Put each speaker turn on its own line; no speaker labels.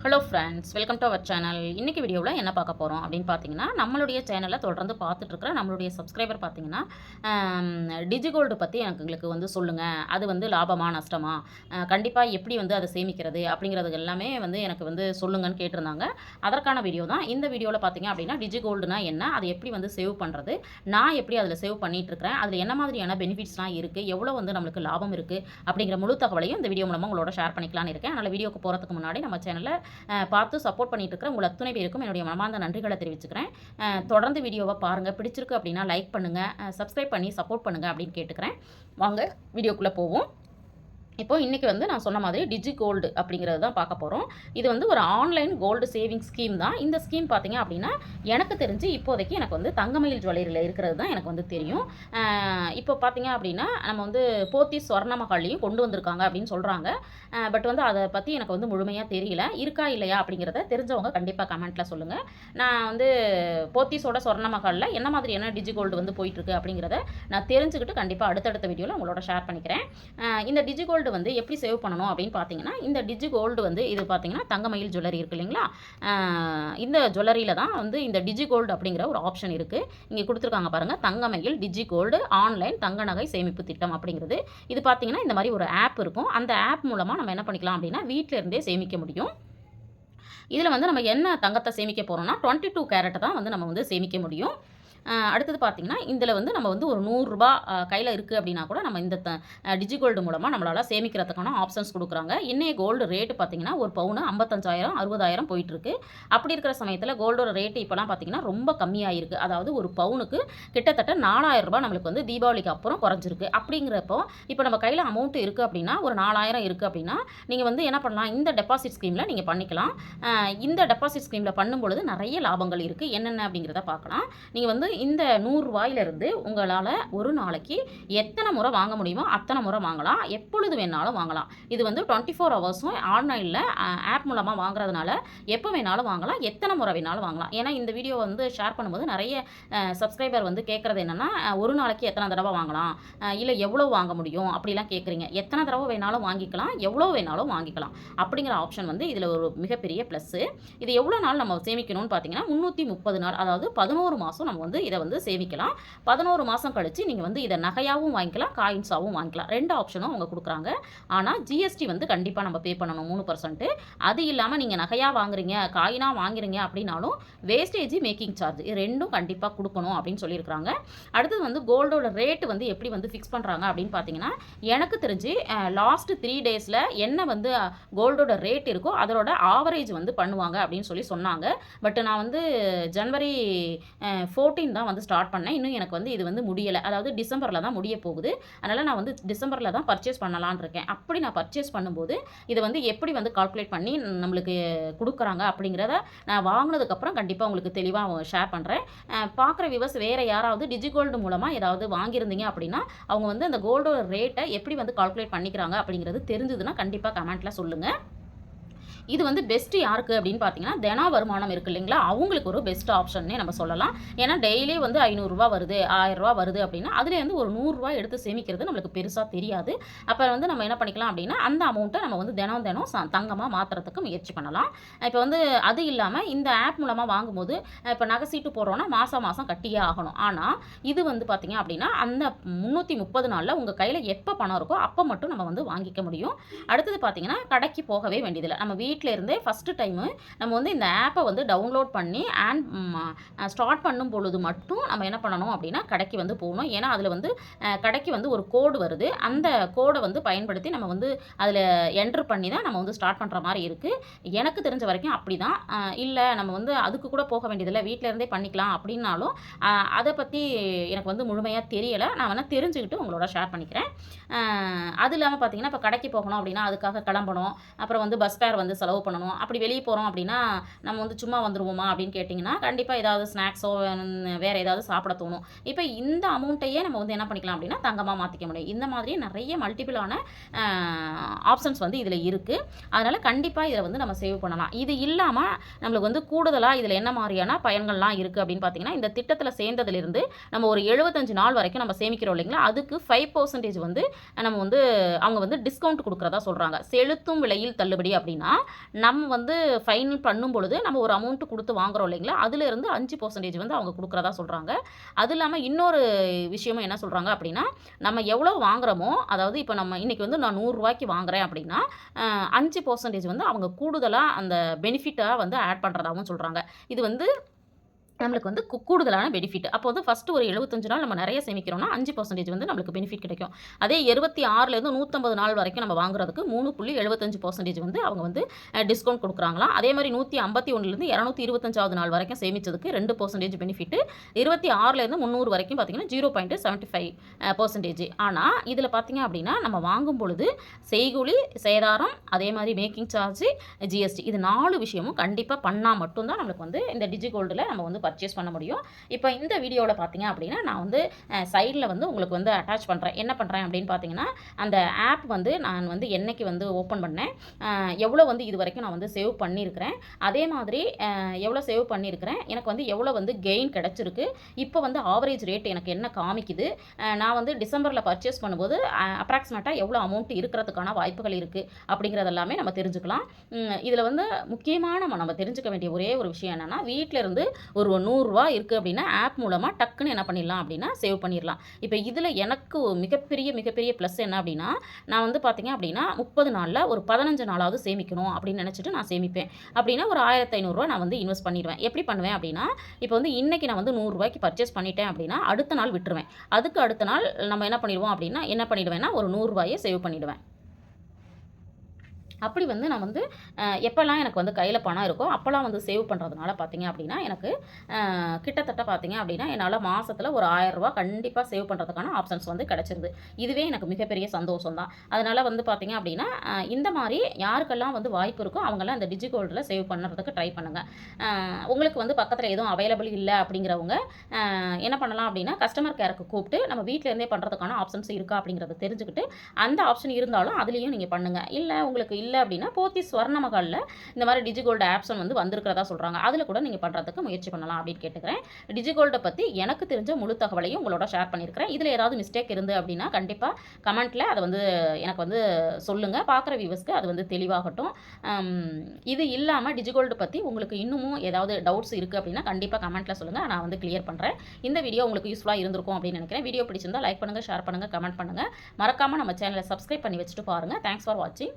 Hello friends, welcome to our channel. இன்றைக்கி வீடியோவில் என்ன பார்க்க போகிறோம் அப்படின்னு பார்த்தீங்கன்னா, நம்மளுடைய சேனலை தொடர்ந்து பார்த்துட்ருக்குற நம்மளுடைய சப்ஸ்கிரைபர் பார்த்தீங்கன்னா, டிஜிகோல்டு பற்றி எங்களுக்கு வந்து சொல்லுங்கள், அது வந்து லாபமா நஷ்டமா, கண்டிப்பாக எப்படி வந்து அதை சேமிக்கிறது அப்படிங்கிறது எல்லாமே வந்து எனக்கு வந்து சொல்லுங்கன்னு கேட்டிருந்தாங்க. அதற்கான வீடியோ தான் இந்த வீடியோவில் பார்த்தீங்க அப்படின்னா, டிஜிகோல்டுனா என்ன, அதை எப்படி வந்து சேவ் பண்ணுறது, நான் எப்படி அதில் சேவ் பண்ணிகிட்ருக்கிறேன், அதில் என்ன மாதிரியான பெனிஃபிட்ஸ்லாம் இருக்குது, எவ்வளோ வந்து நம்மளுக்கு லாபம் இருக்குது அப்படிங்கிற முழு தகவலையும் இந்த வீடியோ மூலமாக உங்களோட ஷேர் பண்ணிக்கலான்னு இருக்கேன். அதனால் வீடியோக்கு போகிறதுக்கு முன்னாடி நம்ம சேனலில் பார்த்து சப்போர்ட் பண்ணிட்டு இருக்கிற உங்கள் அத்துணை பேருக்கும் என்னுடைய மனமார்ந்த நன்றிகளை தெரிவிச்சுக்கிறேன். தொடர்ந்து வீடியோவை பாருங்கள், பிடிச்சிருக்கு அப்படின்னா லைக் பண்ணுங்கள், சப்ஸ்கிரைப் பண்ணி சப்போர்ட் பண்ணுங்கள் அப்படின்னு கேட்டுக்கிறேன். வாங்க வீடியோக்குள்ளே போவோம். இப்போ இன்றைக்கி வந்து நான் சொன்ன மாதிரி டிஜிகோல்டு அப்படிங்கிறது தான் பார்க்க போகிறோம். இது வந்து ஒரு ஆன்லைன் கோல்டு சேவிங் ஸ்கீம் தான். இந்த ஸ்கீம் பார்த்தீங்க அப்படின்னா, எனக்கு தெரிஞ்சு இப்போதைக்கு எனக்கு வந்து தங்கமயில் ஜுவல்லரியில் இருக்கிறது தான் எனக்கு வந்து தெரியும். இப்போ பார்த்தீங்க அப்படின்னா, நம்ம வந்து போத்தீஸ் சொர்ண மஹால்லையும் கொண்டு வந்திருக்காங்க அப்படின்னு சொல்கிறாங்க. பட் வந்து அதை பற்றி எனக்கு வந்து முழுமையாக தெரியல. இருக்கா இல்லையா அப்படிங்கிறத தெரிஞ்சவங்க கண்டிப்பாக கமெண்ட்டில் சொல்லுங்கள். நான் வந்து போத்தீஸோட சொர்ண மஹாலில் என்ன மாதிரியான டிஜிகோல்டு வந்து போயிட்டுருக்கு அப்படிங்கிறத நான் தெரிஞ்சுக்கிட்டு கண்டிப்பாக அடுத்தடுத்த வீடியோவில் உங்களோட ஷேர் பண்ணிக்கிறேன். இந்த டிஜிகோல்டு வந்து எப்படி சேவ் பண்ணணும் அப்படின்னு பார்த்தீங்கன்னா, இந்த டிஜிகோல்டு வந்து இது பார்த்தீங்கன்னா தங்கமயில் ஜுவல்லரி இருக்குது இல்லைங்களா, இந்த ஜுவல்லரியில் தான் வந்து இந்த டிஜிகோல்டு அப்படிங்கிற ஒரு ஆப்ஷன் இருக்குது. இங்கே கொடுத்துருக்காங்க பாருங்கள், தங்கமயில் டிஜிகோல்டு ஆன்லைன் தங்க நகை சேமிப்பு திட்டம் அப்படிங்கிறது. இது பார்த்தீங்கன்னா இந்த மாதிரி ஒரு ஆப் இருக்கும். அந்த ஆப் மூலமாக நம்ம என்ன பண்ணிக்கலாம் அப்படின்னா, வீட்டில் இருந்தே சேமிக்க முடியும். இதில் வந்து நம்ம என்ன தங்கத்தை சேமிக்க போகிறோம்னா 22 கேரட்டை தான் வந்து நம்ம வந்து சேமிக்க முடியும். அடுத்தது பார்த்திங்கன்னா, இதில் வந்து நம்ம வந்து ஒரு 100 ரூபா கையில் இருக்குது அப்படின்னா கூட நம்ம இந்த டிஜிகோல்டு மூலமாக நம்மளால் சேமிக்கிறதுக்கான ஆப்ஷன்ஸ் கொடுக்குறாங்க. இன்னைய கோல்டு ரேட்டு பார்த்திங்கன்னா, ஒரு பவுனு 55,000 60,000 போயிட்டுருக்கு. அப்படி இருக்கிற சமயத்தில் கோல்டோட ரேட்டு இப்போலாம் பார்த்திங்கன்னா ரொம்ப கம்மியாக இருக்குது. அதாவது ஒரு பவுனுக்கு கிட்டத்தட்ட 4,000 ரூபா நம்மளுக்கு வந்து தீபாவளிக்கு அப்புறம் குறைஞ்சிருக்கு. அப்படிங்கிறப்போ இப்போ நம்ம கையில் அமௌண்ட் இருக்குது அப்படின்னா, ஒரு 4,000 இருக்குது அப்படின்னா, நீங்கள் வந்து என்ன பண்ணலாம், இந்த டெபாசிட் ஸ்கீமில் நீங்கள் பண்ணிக்கலாம். இந்த டெபாசிட் ஸ்கீமில் பண்ணும்பொழுது நிறைய லாபங்கள் இருக்குது. என்னென்ன அப்படிங்கிறத பார்க்கலாம். நீங்கள் வந்து இந்த 100 ரூபாயிலிருந்து உங்களால் ஒரு நாளைக்கு எத்தனை முறை வாங்க முடியுமோ அத்தனை முறை வாங்கலாம். எப்பொழுது வேணாலும் வாங்கலாம். இது வந்து 24 ஹவர்ஸும் ஆன்லைனில் ஆப் மூலமாக வாங்குறதுனால எப்போ வேணாலும் வாங்கலாம், எத்தனை முறை வேணாலும் வாங்கலாம். ஏன்னா இந்த வீடியோ வந்து ஷேர் பண்ணும்போது நிறைய சப்ஸ்கிரைபர் வந்து கேட்குறது என்னென்னா, ஒரு நாளைக்கு எத்தனை தடவை வாங்கலாம், இல்லை எவ்வளோ வாங்க முடியும் அப்படிலாம் கேட்குறீங்க. எத்தனை தடவை வேணாலும் வாங்கிக்கலாம், எவ்வளோ வேணாலும் வாங்கிக்கலாம் அப்படிங்கிற ஆப்ஷன் வந்து இதில் ஒரு மிகப்பெரிய ப்ளஸ்ஸு. இது எவ்வளோ நாள் நம்ம சேமிக்கணும்னு பார்த்தீங்கன்னா, 330 நாள், அதாவது 11 மாதம் நம்ம வந்து இதை வந்து சேமிக்கலாம். 11 மாதம் கழித்து நீங்கள் வந்து இதை நகையாகவும் வாங்கிக்கலாம், காயின்ஸாகவும் வாங்கிக்கலாம். 2 ஆப்ஷனும் அவங்க கொடுக்குறாங்க. ஆனால் ஜிஎஸ்டி வந்து கண்டிப்பாக நம்ம பே பண்ணணும் 3%. அது இல்லாமல் நீங்கள் நகையாக வாங்குறீங்க, காயினாக வாங்குறீங்க அப்படின்னாலும் வேஸ்டேஜ் மேக்கிங் சார்ஜ் இது ரெண்டும் கண்டிப்பாக கொடுக்கணும் அப்படின்னு சொல்லியிருக்கிறாங்க. அடுத்தது வந்து கோல்டோட ரேட்டு வந்து எப்படி வந்து ஃபிக்ஸ் பண்ணுறாங்க அப்படின்னு பார்த்தீங்கன்னா, எனக்கு தெரிஞ்சு லாஸ்ட் 3 டேஸில் என்ன வந்து கோல்டோட ரேட் இருக்கோ அதோட ஆவரேஜ் வந்து பண்ணுவாங்க அப்படின்னு சொல்லி சொன்னாங்க. பட் நான் வந்து ஜனவரி 14 தான் வந்து ஸ்டார்ட் பண்ணேன். இன்னும் எனக்கு வந்து இது வந்து முடியலை. அதாவது டிசம்பரில் தான் முடிய போகுது. அதனால் நான் வந்து டிசம்பரில் தான் பர்ச்சேஸ் பண்ணலான்னு இருக்கேன். அப்படி நான் பர்ச்சேஸ் பண்ணும்போது இதை வந்து எப்படி வந்து கால்குலேட் பண்ணி நம்மளுக்கு கொடுக்குறாங்க அப்படிங்கிறத நான் வாங்கினதுக்கப்புறம் கண்டிப்பாக உங்களுக்கு தெளிவாக ஷேர் பண்ணுறேன். பார்க்குற வியூவர்ஸ் வேறு யாராவது டிஜிகோல்டு மூலமாக ஏதாவது வாங்கியிருந்தீங்க அப்படின்னா, அவங்க வந்து அந்த கோல்டோட ரேட்டை எப்படி வந்து கால்குலேட் பண்ணிக்கிறாங்க அப்படிங்கிறது தெரிஞ்சதுன்னா கண்டிப்பாக கமெண்ட்டில் சொல்லுங்கள். இது வந்து பெஸ்ட்டு யாருக்கு அப்படின்னு பார்த்தீங்கன்னா, தினா வருமானம் இருக்குது இல்லைங்களா, அவங்களுக்கு ஒரு பெஸ்ட் ஆப்ஷன்னே நம்ம சொல்லலாம். ஏன்னா டெய்லி வந்து 500 ரூபா வருது, 1000 ரூபா வருது அப்படின்னா, அதில் வந்து ஒரு 100 ரூபா எடுத்து சேமிக்கிறது நம்மளுக்கு பெருசாக தெரியாது. அப்போ வந்து நம்ம என்ன பண்ணிக்கலாம் அப்படின்னா, அந்த அமௌண்ட்டை நம்ம வந்து தினம் தங்கமாக மாற்றுறதுக்கு முயற்சி பண்ணலாம். இப்போ வந்து அது இல்லாமல் இந்த ஆப் மூலமாக வாங்கும்போது இப்போ நகை சீட்டு போடுறோன்னா மாதம் கட்டியே ஆகணும். ஆனால் இது வந்து பார்த்திங்க அப்படின்னா, அந்த 330 நாளில் உங்கள் கையில் எப்போ பணம் இருக்கோ அப்போ மட்டும் நம்ம வந்து வாங்கிக்க முடியும். அடுத்தது பார்த்திங்கன்னா, கடைக்கு போகவே வேண்டியதில்லை. நம்ம வீட்டில் இருந்தே ஃபஸ்ட்டு டைமு நம்ம வந்து இந்த ஆப்பை வந்து டவுன்லோட் பண்ணி ஸ்டார்ட் பண்ணும் பொழுது மட்டும் நம்ம என்ன பண்ணணும் அப்படின்னா, கடைக்கு வந்து போகணும். ஏன்னா அதில் வந்து கடைக்கு வந்து ஒரு கோடு வருது. அந்த கோடை வந்து பயன்படுத்தி நம்ம வந்து அதில் என்ட்ரு பண்ணி தான் நம்ம வந்து ஸ்டார்ட் பண்ணுற மாதிரி இருக்குது. எனக்கு தெரிஞ்ச வரைக்கும் அப்படி தான். இல்லை நம்ம வந்து அதுக்கு கூட போக வேண்டியதில்லை, வீட்டில் இருந்தே பண்ணிக்கலாம் அப்படின்னாலும் அதை பற்றி எனக்கு வந்து முழுமையாக தெரியலை. நான் வேணால் தெரிஞ்சுக்கிட்டு உங்களோட ஷேர் பண்ணிக்கிறேன். அது இல்லாமல் பார்த்தீங்கன்னா, இப்போ கடைக்கு போகணும் அப்படின்னா அதுக்காக கிளம்பணும், அப்புறம் வந்து பஸ் ஃபேர் வந்து செலவு பண்ணணும். அப்படி வெளியே போகிறோம் அப்படின்னா நம்ம வந்து சும்மா வந்துடுவோமா அப்படின்னு கேட்டிங்கன்னா, கண்டிப்பாக ஏதாவது ஸ்நாக்ஸோ வேறு ஏதாவது சாப்பிட தோணும். இப்போ இந்த அமௌண்ட்டையே நம்ம வந்து என்ன பண்ணிக்கலாம் அப்படின்னா தங்கமாக மாற்றிக்க முடியும். இந்த மாதிரி நிறைய மல்டிபிளான ஆப்ஷன்ஸ் வந்து இதில் இருக்குது. அதனால் கண்டிப்பாக இதை வந்து நம்ம சேவ் பண்ணலாம். இது இல்லாமல் நம்மளுக்கு வந்து கூடுதலாக இதில் என்ன மாதிரியான பயன்கள்லாம் இருக்குது அப்படின்னு பார்த்தீங்கன்னா, இந்த திட்டத்தில் சேர்ந்ததுலேருந்து நம்ம ஒரு 75 நாள் வரைக்கும் நம்ம சேமிக்கிறோம் இல்லைங்களா, அதுக்கு 5% வந்து நம்ம வந்து அவங்க வந்து டிஸ்கவுண்ட் கொடுக்குறதா சொல்கிறாங்க. செலுத்தும் விலையில் தள்ளுபடி அப்படின்னா நம்ம வந்து ஃபைனல் பண்ணும் பொழுது நம்ம ஒரு அமௌண்ட் குடுத்து வாங்குறோம் இல்லைங்களா, அதிலிருந்து 5% வந்து அவங்க குடுக்குறதா சொல்றாங்க. அது இல்லாம இன்னொரு விஷயமும் என்ன சொல்றாங்க அப்படின்னா, நம்ம எவ்வளோ வாங்குறோமோ, அதாவது இப்ப நம்ம இன்னைக்கு வந்து நான் ரூ. 100க்கு வாங்குறேன் அப்படின்னா, 5% வந்து அவங்க கூடுதலா அந்த பெனிஃபிட்டா வந்து ஆட் பண்றதாவும் சொல்றாங்க. இது வந்து நம்மளுக்கு வந்து கூடுதலான பெனிஃபிட். அப்போ வந்து ஃபர்ஸ்ட் ஒரு 75 நாள் நம்ம நெறைய சேமிக்கிறோம்னா, 5% வந்து நம்மளுக்கு பெனிஃபிட் கிடைக்கும். அதே 26லேருந்து 150 நாள் வரைக்கும் நம்ம வாங்குறதுக்கு 3.75% வந்து அவங்க வந்து டிஸ்கவுண்ட் குடுக்குறாங்களாம். அதே மாரி 151லேருந்து 225வது நாள் வரைக்கும் சேமிச்சதுக்கு 2% பெனிஃபிட். 26லேருந்து 300 வரைக்கும் பார்த்தீங்கன்னா 0.75%. ஆனா, இதில பார்த்தீங்க அப்படின்னா, நம்ம வாங்கும் பொழுது செய்கூலி, சேதாரம், அதே மாரி மேக்கிங் சார்ஜ், ஜிஎஸ்டி இது 4 விஷயமும் கண்டிப்பா பண்ணா மட்டும் தான் நம்மளுக்கு வந்து இந்த டிஜிகோல்டுல நம்ம வந்து பர்ச்சேஸ் பண்ண முடியும். இப்போ இந்த வீடியோவில் பார்த்தீங்க அப்படின்னா நான் வந்து சைடில் வந்து உங்களுக்கு வந்து அட்டாச் பண்ணுறேன். என்ன பண்ணுறேன் அப்படின்னு பார்த்தீங்கன்னா, அந்த ஆப் வந்து நான் வந்து என்னைக்கு வந்து ஓப்பன் பண்ணேன், எவ்வளோ வந்து இது வரைக்கும் நான் வந்து சேவ் பண்ணியிருக்கிறேன், அதே மாதிரி எவ்வளோ சேவ் பண்ணியிருக்கிறேன், எனக்கு வந்து எவ்வளோ வந்து கெயின் கிடச்சிருக்கு, இப்போ வந்து ஆவரேஜ் ரேட் எனக்கு என்ன காமிக்குது, நான் வந்து டிசம்பரில் பர்ச்சேஸ் பண்ணும்போது அப்ராக்சிமேட்டாக எவ்வளோ அமௌண்ட் இருக்கிறதுக்கான வாய்ப்புகள் இருக்குது அப்படிங்கிறது எல்லாமே நம்ம தெரிஞ்சுக்கலாம். இதில் வந்து முக்கியமான நம்ம தெரிஞ்சுக்க வேண்டிய ஒரே ஒரு விஷயம் என்னென்னா, வீட்டில் இருந்து ஒரு ரூ. 100 இருக்குது அப்படின்னா ஆப் மூலமாக டக்குன்னு என்ன பண்ணிடலாம் அப்படின்னா சேவ் பண்ணிடலாம். இப்போ இதில் எனக்கு மிகப்பெரிய ப்ளஸ் என்ன அப்படின்னா, நான் வந்து பார்த்தீங்க அப்படின்னா 30 நாளில் ஒரு 15 நாளாவது சேமிக்கணும் அப்படின்னு நினச்சிட்டு நான் சேமிப்பேன். அப்படின்னா ஒரு ரூ. 1500 நான் வந்து இன்வெஸ்ட் பண்ணிடுவேன். எப்படி பண்ணுவேன் அப்படின்னா, இப்போ வந்து இன்றைக்கி நான் வந்து ரூ. 100க்கு பர்ச்சேஸ் பண்ணிட்டேன் அப்படின்னா அடுத்த நாள் விட்டுருவேன். அதுக்கு அடுத்த நாள் நம்ம என்ன பண்ணிடுவோம் அப்படின்னா, என்ன பண்ணிடுவேன்னா ஒரு ரூ. 100 சேவ் பண்ணிடுவேன். அப்படி வந்து நான் வந்து எப்போல்லாம் எனக்கு வந்து கையில் பணம் இருக்கோ அப்போல்லாம் வந்து சேவ் பண்ணுறதுனால பார்த்தீங்க அப்படின்னா எனக்கு கிட்டத்தட்ட பார்த்தீங்க அப்படின்னா என்னால் மாதத்தில் ஒரு ரூ. 1000 கண்டிப்பாக சேவ் பண்ணுறதுக்கான ஆப்ஷன்ஸ் வந்து கிடச்சிருது. இதுவே எனக்கு மிகப்பெரிய சந்தோஷம் தான். அதனால் வந்து பார்த்தீங்க அப்படின்னா இந்த மாதிரி யாருக்கெல்லாம் வந்து வாய்ப்பு இருக்கோ அவங்கெல்லாம் இந்த டிஜிகோல்டில் சேவ் பண்ணுறதுக்கு ட்ரை பண்ணுங்கள். உங்களுக்கு வந்து பக்கத்தில் எதுவும் அவைலபிள் இல்லை அப்படிங்கிறவங்க என்ன பண்ணலாம் அப்படின்னா, கஸ்டமர் கேருக்கு கூப்பிட்டு நம்ம வீட்டிலேருந்தே பண்ணுறதுக்கான ஆப்ஷன்ஸ் இருக்கா அப்படிங்கிறத தெரிஞ்சுக்கிட்டு அந்த ஆப்ஷன் இருந்தாலும் அதுலேயும் நீங்கள் பண்ணுங்கள். இல்லை உங்களுக்கு இல்லை அப்படின்னா போத்தி ஸ்வர்ண மகாலில் இந்த மாதிரி டிஜிகோல்டு ஆப்ஷன் வந்து வந்திருக்கிறதா சொல்கிறாங்க. அதில் கூட நீங்கள் பண்ணுறதுக்கு முயற்சி பண்ணலாம் அப்படின்னு கேட்டுக்கிறேன். டிஜிகோல்டை பற்றி எனக்கு தெரிஞ்ச முழு தகவலையும் உங்களோட ஷேர் பண்ணியிருக்கிறேன். இதில் ஏதாவது மிஸ்டேக் இருந்து அப்படின்னா கண்டிப்பாக கமெண்ட்டில் அதை வந்து எனக்கு வந்து சொல்லுங்கள். பார்க்குற வியூவர்ஸ்க்கு அது வந்து தெளிவாகட்டும். இது இல்லாமல் டிஜிகோல்டு பற்றி உங்களுக்கு இன்னமும் ஏதாவது டவுட்ஸ் இருக்குது அப்படின்னா கண்டிப்பாக கமெண்ட்டில் சொல்லுங்கள். நான் வந்து கிளியர் பண்ணுறேன். இந்த வீடியோ உங்களுக்கு யூஸ்ஃபுல்லாக இருந்திருக்கும் அப்படின்னு நினைக்கிறேன். வீடியோ பிடிச்சிருந்தா லைக் பண்ணுங்கள், ஷேர் பண்ணுங்கள், கமெண்ட் பண்ணுங்கள். மறக்காமல் நம்ம சேனலை சப்ஸ்கிரைப் பண்ணி வச்சுட்டு பாருங்கள். தேங்க்ஸ் ஃபார் வாட்சிங்.